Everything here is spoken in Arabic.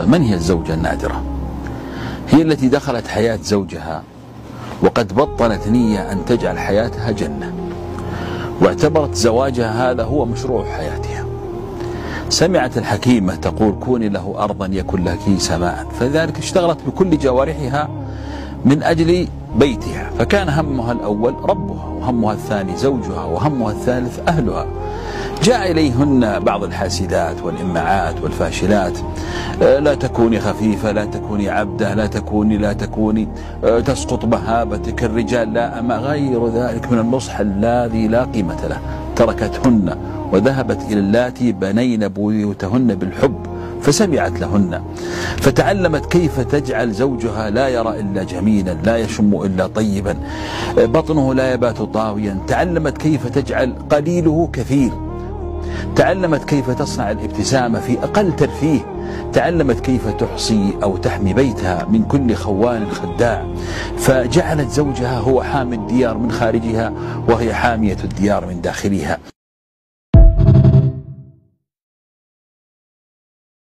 من هي الزوجة النادرة؟ هي التي دخلت حياة زوجها وقد بطنت نية أن تجعل حياتها جنة، واعتبرت زواجها هذا هو مشروع حياتها. سمعت الحكيمة تقول: كوني له أرضا يكن لك سماء، فلذلك اشتغلت بكل جوارحها من أجل بيتها، فكان همها الأول ربها، وهمها الثاني زوجها، وهمها الثالث أهلها. جاء إليهن بعض الحاسدات والإمعات والفاشلات: لا تكوني خفيفة، لا تكوني عبدة، لا تكوني تسقط مهابتك، الرجال لا، أما غير ذلك من النصح الذي لا قيمة له. تركتهن وذهبت إلى اللاتي بنين بيوتهن بالحب، فسمعت لهن، فتعلمت كيف تجعل زوجها لا يرى إلا جميلا، لا يشم إلا طيبا، بطنه لا يبات طاويا. تعلمت كيف تجعل قليله كثير، تعلمت كيف تصنع الابتسامة في أقل ترفيه، تعلمت كيف تحصي أو تحمي بيتها من كل خوان خداع، فجعلت زوجها هو حامي الديار من خارجها، وهي حامية الديار من داخلها.